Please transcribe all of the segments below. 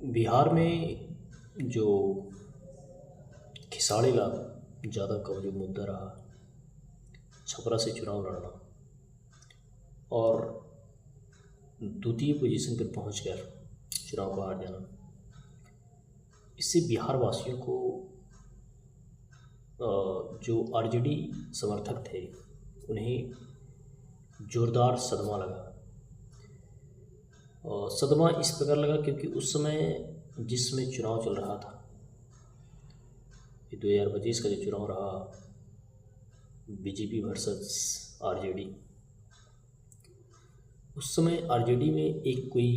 बिहार में जो खिसाड़ी लाल यादव का जो मुद्दा रहा, छपरा से चुनाव लड़ना और द्वितीय पोजीशन पर पहुंचकर चुनाव को हार जाना, इससे बिहार वासियों को जो आरजेडी समर्थक थे उन्हें ज़ोरदार सदमा लगा। सदमा इस प्रकार लगा क्योंकि उस समय जिस समय चुनाव चल रहा था, ये 2025 का जो चुनाव रहा, बीजेपी वर्सेस आरजेडी, उस समय आरजेडी में एक कोई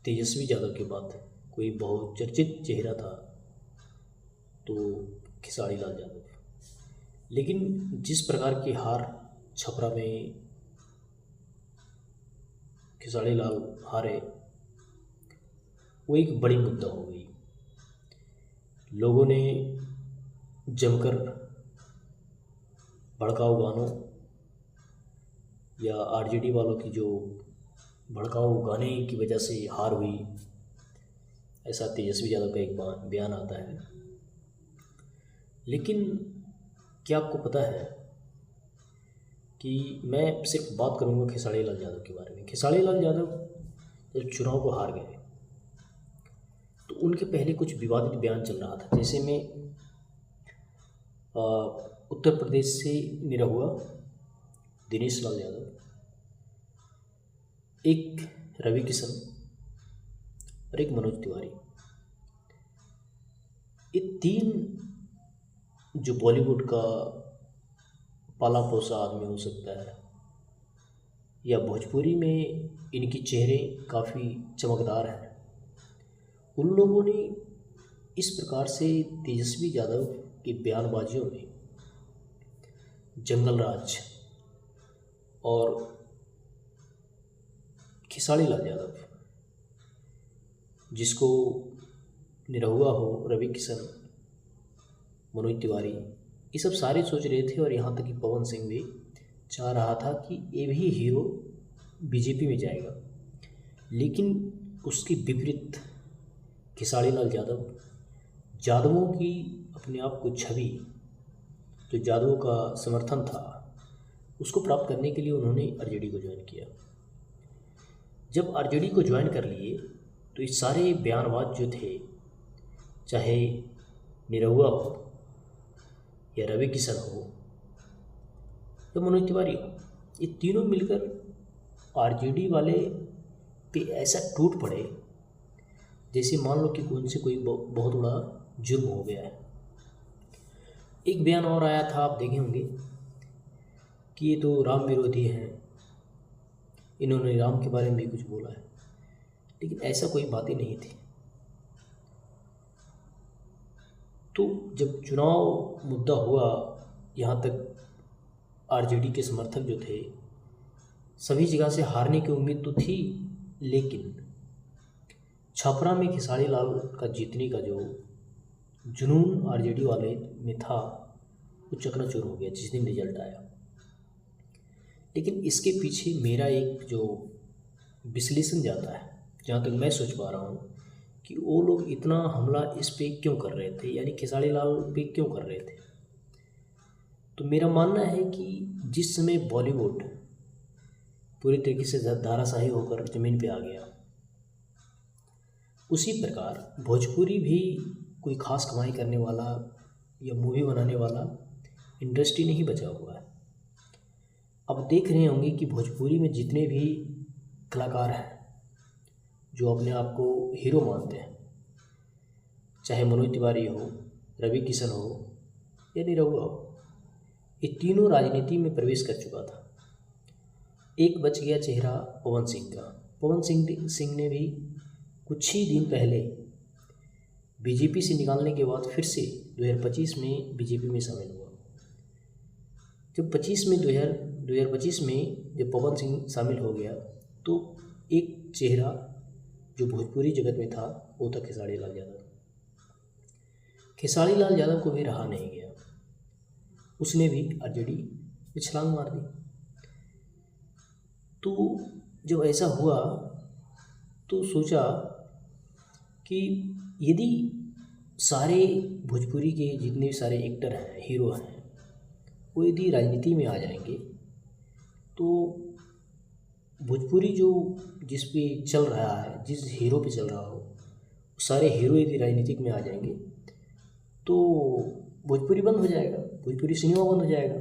तेजस्वी यादव के बाद कोई बहुचर्चित चेहरा था तो खिसाड़ी लाल यादव। लेकिन जिस प्रकार की हार छपरा में खिसाड़ी लाल हारे, वो एक बड़ी मुद्दा हो गई। लोगों ने जमकर भड़काऊ गानों या आरजेडी वालों की जो भड़काऊ गाने की वजह से हार हुई, ऐसा तेजस्वी यादव का एक बयान आता है। लेकिन क्या आपको पता है कि मैं सिर्फ बात करूंगा खिसाड़ी लाल यादव के बारे में। खिसाड़ी लाल यादव जब चुनाव को हार गए तो उनके पहले कुछ विवादित बयान चल रहा था, जैसे में उत्तर प्रदेश से निरहुआ दिनेश लाल यादव, एक रवि किशन और एक मनोज तिवारी, ये तीन जो बॉलीवुड का पाला पोसा आदमी हो सकता है या भोजपुरी में इनके चेहरे काफ़ी चमकदार हैं, उन लोगों ने इस प्रकार से तेजस्वी यादव की बयानबाजियों में जंगल राज और खिसाड़ी लाल यादव, जिसको निरहुआ हो, रवि किशन, मनोज तिवारी, ये सब सारे सोच रहे थे और यहाँ तक कि पवन सिंह भी चाह रहा था कि ये भी हीरो बीजेपी में जाएगा। लेकिन उसके विपरीत खिसाड़ी लाल यादव यादवों की अपने आप को छवि, जो यादवों का समर्थन था, उसको प्राप्त करने के लिए उन्होंने आरजेडी को ज्वाइन किया। जब आरजेडी को ज्वाइन कर लिए तो ये सारे बयानबाज जो थे, चाहे निरहुआ हो या रवि किशन हो या मनोज तिवारी हो, ये तीनों मिलकर आरजेडी वाले पे ऐसा टूट पड़े जैसे मान लो कि उनसे कोई बहुत बड़ा जुर्म हो गया है। एक बयान और आया था, आप देखे होंगे, कि ये तो राम विरोधी हैं, इन्होंने राम के बारे में भी कुछ बोला है, लेकिन ऐसा कोई बात ही नहीं थी। तो जब चुनाव मुद्दा हुआ, यहाँ तक आरजेडी के समर्थक जो थे, सभी जगह से हारने की उम्मीद तो थी, लेकिन छपरा में खिसाड़ी लाल का जीतने का जो जुनून आरजेडी वाले में था, वो चकनाचूर हो गया जिस दिन रिजल्ट आया। लेकिन इसके पीछे मेरा एक जो विश्लेषण जाता है, जहाँ तक मैं सोच पा रहा हूँ, कि वो लोग इतना हमला इस पे क्यों कर रहे थे, यानी खिसाड़ी लाल पे क्यों कर रहे थे। तो मेरा मानना है कि जिस समय बॉलीवुड पूरी तरीके से धाराशाही होकर ज़मीन पे आ गया, उसी प्रकार भोजपुरी भी कोई खास कमाई करने वाला या मूवी बनाने वाला इंडस्ट्री नहीं बचा हुआ है। अब देख रहे होंगे कि भोजपुरी में जितने भी कलाकार हैं जो अपने आप को हीरो मानते हैं, चाहे मनोज तिवारी हो, रवि किशन हो या निरहुआ हो, ये तीनों राजनीति में प्रवेश कर चुका था। एक बच गया चेहरा पवन सिंह का। पवन सिंह ने भी कुछ ही दिन पहले बीजेपी से निकालने के बाद फिर से 2025 में बीजेपी में शामिल हुआ। जब 2025 में जब पवन सिंह शामिल हो गया तो एक चेहरा जो भोजपुरी जगत में था वो था खिसाड़ी लाल यादव। खिसाड़ी लाल यादव को भी रहा नहीं गया, उसने भी आरजेडी में छलांग मार दी। तो जब ऐसा हुआ तो सोचा कि यदि सारे भोजपुरी के जितने भी सारे एक्टर हैं, हीरो हैं, वो यदि राजनीति में आ जाएंगे तो भोजपुरी जो जिस पे चल रहा है, जिस हीरो पे चल रहा हो, सारे हीरो यदि राजनीतिक में आ जाएंगे तो भोजपुरी बंद हो जाएगा, भोजपुरी सिनेमा बंद हो जाएगा।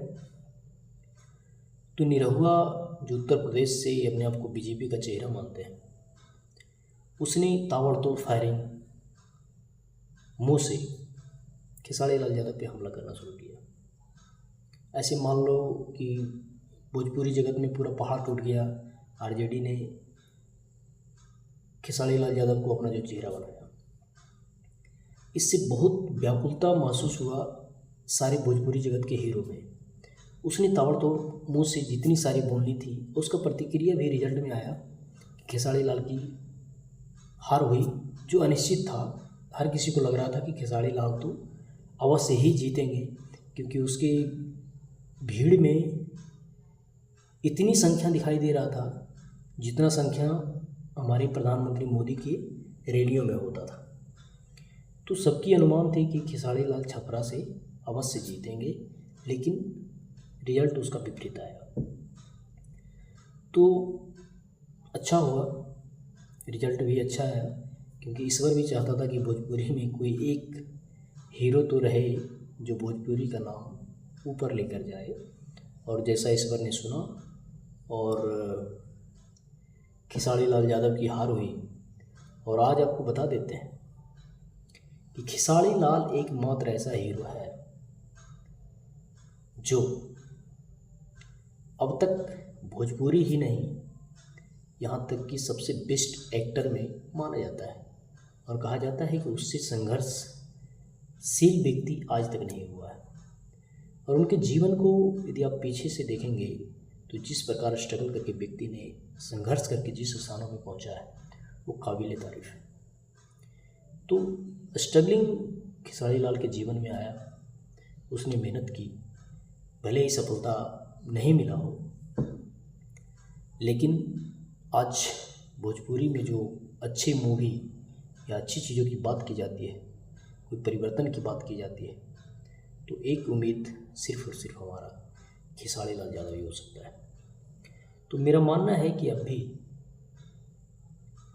तो निरहुआ जो उत्तर प्रदेश से अपने आप को बीजेपी का चेहरा मानते हैं, उसने ताबड़तोड़ फायरिंग मुंह से खेसारी लाल यादव पे हमला करना शुरू किया। ऐसे मान लो कि भोजपुरी जगत में पूरा पहाड़ टूट गया, आरजेडी ने खेसारी लाल यादव को अपना जो चेहरा बनाया। इससे बहुत व्याकुलता महसूस हुआ सारे भोजपुरी जगत के हीरो में। उसने ताबड़तोड़ मुंह से जितनी सारी बोलनी थी उसका प्रतिक्रिया भी रिजल्ट में आया। खेसारी लाल की हार हुई, जो अनिश्चित था। हर किसी को लग रहा था कि खेसारी लाल तो अवश्य ही जीतेंगे, क्योंकि उसके भीड़ में इतनी संख्या दिखाई दे रहा था जितना संख्या हमारे प्रधानमंत्री मोदी के रैलियों में होता था। तो सबकी अनुमान थे कि खेसारी लाल छपरा से अवश्य जीतेंगे, लेकिन रिजल्ट उसका विपरीत आया। तो अच्छा हुआ, रिजल्ट भी अच्छा आया, क्योंकि ईश्वर भी चाहता था कि भोजपुरी में कोई एक हीरो तो रहे जो भोजपुरी का नाम ऊपर लेकर जाए। और जैसा ईश्वर ने सुना और खेसारी लाल यादव की हार हुई। और आज आपको बता देते हैं कि खेसारी लाल एकमात्र ऐसा हीरो है जो अब तक भोजपुरी ही नहीं, यहाँ तक कि सबसे बेस्ट एक्टर में माना जाता है। और कहा जाता है कि उससे संघर्षशील व्यक्ति आज तक नहीं हुआ है। और उनके जीवन को यदि आप पीछे से देखेंगे तो जिस प्रकार स्ट्रगल करके व्यक्ति ने संघर्ष करके जिस स्थानों में पहुंचा है वो काबिल तारीफ है। तो स्ट्रगलिंग खेसारी लाल के जीवन में आया, उसने मेहनत की, भले ही सफलता नहीं मिला हो, लेकिन आज भोजपुरी में जो अच्छी मूवी या अच्छी चीज़ों की बात की जाती है, कोई परिवर्तन की बात की जाती है, तो एक उम्मीद सिर्फ और सिर्फ हमारा खेसारी लाल यादव ही हो सकता है। तो मेरा मानना है कि अब भी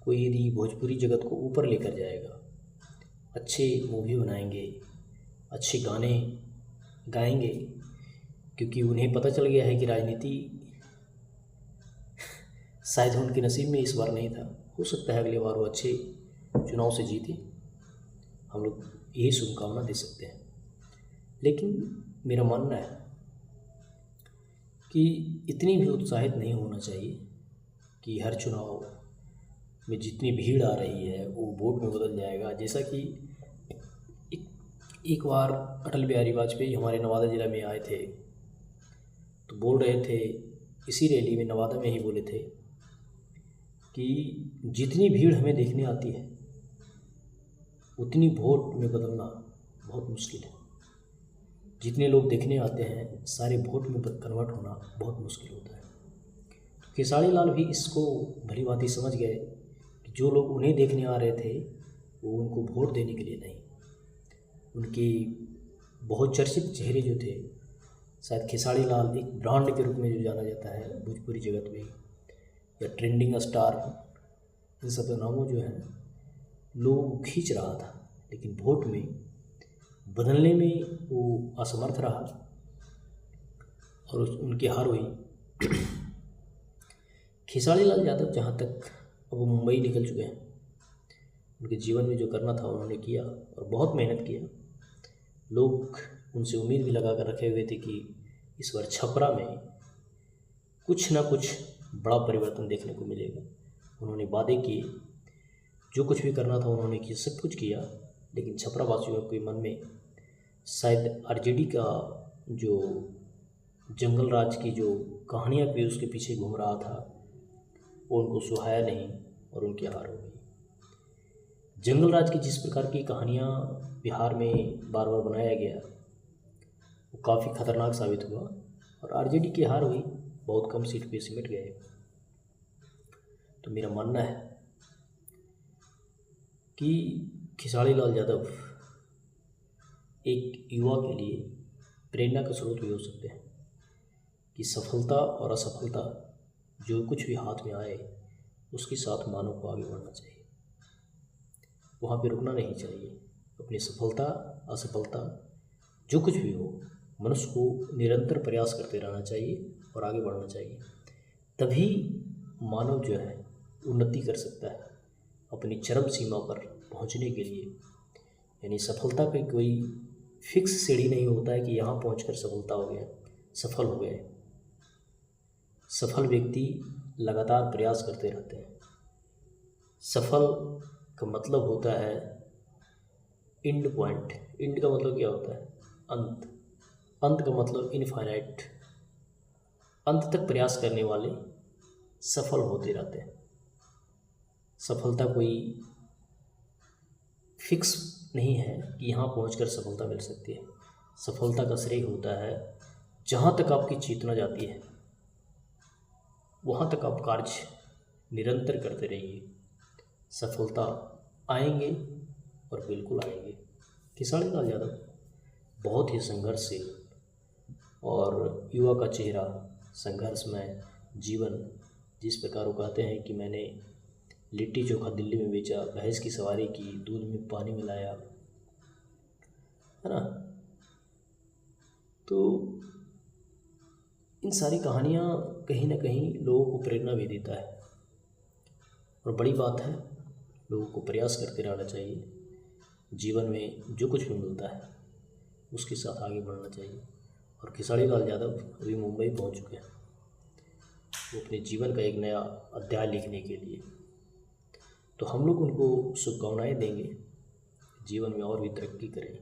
कोई यदि भोजपुरी जगत को ऊपर लेकर जाएगा, अच्छे मूवी बनाएंगे, अच्छे गाने गाएंगे, क्योंकि उन्हें पता चल गया है कि राजनीति शायद उनके नसीब में इस बार नहीं था। हो सकता है अगले बार वो अच्छे चुनाव से जीते, हम लोग यही शुभकामना दे सकते हैं। लेकिन मेरा मानना है कि इतनी भी उत्साहित नहीं होना चाहिए कि हर चुनाव में जितनी भीड़ आ रही है वो वोट में बदल जाएगा। जैसा कि एक बार अटल बिहारी वाजपेयी हमारे नवादा ज़िला में आए थे, तो बोल रहे थे, इसी रैली में नवादा में ही बोले थे कि जितनी भीड़ हमें देखने आती है उतनी वोट में बदलना बहुत मुश्किल है। जितने लोग देखने आते हैं सारे वोट में कन्वर्ट होना बहुत मुश्किल होता है। तो खेसारी लाल भी इसको भली भांति समझ गए कि जो लोग उन्हें देखने आ रहे थे वो उनको वोट देने के लिए नहीं, उनके बहुत चर्चित चेहरे जो थे, शायद खेसारी लाल एक ब्रांड के रूप में जो जाना जाता है भोजपुरी जगत में, या ट्रेंडिंग स्टार, इन सब नामों जो हैं लोग खींच रहा था, लेकिन वोट में बदलने में वो असमर्थ रहा और उनकी हार हुई। खेसारी लाल यादव जहाँ तक अब वो मुंबई निकल चुके हैं, उनके जीवन में जो करना था उन्होंने किया और बहुत मेहनत किया। लोग उनसे उम्मीद भी लगा कर रखे हुए थे कि इस बार छपरा में कुछ ना कुछ बड़ा परिवर्तन देखने को मिलेगा। उन्होंने वादे किए, जो कुछ भी करना था उन्होंने किया, सब कुछ किया, लेकिन छपरा वासियों के मन में शायद आरजेडी का जो जंगल राज की जो कहानियाँ भी उसके पीछे घूम रहा था वो उनको सुहाया नहीं और उनकी हार हो गई। जंगल राज की जिस प्रकार की कहानियाँ बिहार में बार बार बनाया गया वो काफ़ी खतरनाक साबित हुआ और आरजेडी की हार हुई, बहुत कम सीट पे सिमट गए। तो मेरा मानना है कि खेसारी लाल यादव एक युवा के लिए प्रेरणा का स्रोत भी हो सकते हैं कि सफलता और असफलता जो कुछ भी हाथ में आए उसके साथ मानव को आगे बढ़ना चाहिए, वहाँ पे रुकना नहीं चाहिए। अपनी सफलता असफलता जो कुछ भी हो, मनुष्य को निरंतर प्रयास करते रहना चाहिए और आगे बढ़ना चाहिए। तभी मानव जो है उन्नति कर सकता है अपनी चरम सीमा पर पहुंचने के लिए। यानी सफलता पे कोई फिक्स सीढ़ी नहीं होता है कि यहाँ पहुंचकर सफलता हो गया, सफल हो गए। सफल व्यक्ति लगातार प्रयास करते रहते हैं। सफल का मतलब होता है एंड पॉइंट। एंड का मतलब क्या होता है? अंत। अंत का मतलब इनफाइनाइट। अंत तक प्रयास करने वाले सफल होते रहते हैं। सफलता कोई फिक्स नहीं है कि यहाँ पहुंचकर सफलता मिल सकती है। सफलता का श्रेय होता है जहाँ तक आपकी चेतना जाती है वहाँ तक आप कार्य निरंतर करते रहिए, सफलता आएंगे और बिल्कुल आएंगे। खेसारी लाल यादव बहुत ही संघर्षशील और युवा का चेहरा, संघर्षमय जीवन। जिस प्रकार वो कहते हैं कि मैंने लिट्टी चोखा दिल्ली में बेचा, भैंस की सवारी की, दूध में पानी मिलाया, है ना। तो इन सारी कहानियाँ कहीं ना कहीं लोगों को प्रेरणा भी देता है और बड़ी बात है, लोगों को प्रयास करते रहना चाहिए। जीवन में जो कुछ भी मिलता है उसके साथ आगे बढ़ना चाहिए। और खेसारी लाल यादव अभी मुंबई पहुंच चुके हैं, वो अपने जीवन का एक नया अध्याय लिखने के लिए। तो हम लोग उनको शुभकामनाएँ देंगे, जीवन में और भी तरक्की करें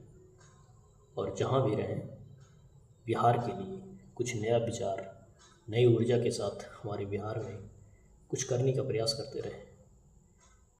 और जहाँ भी रहें बिहार के लिए कुछ नया विचार, नई ऊर्जा के साथ हमारे बिहार में कुछ करने का प्रयास करते रहें।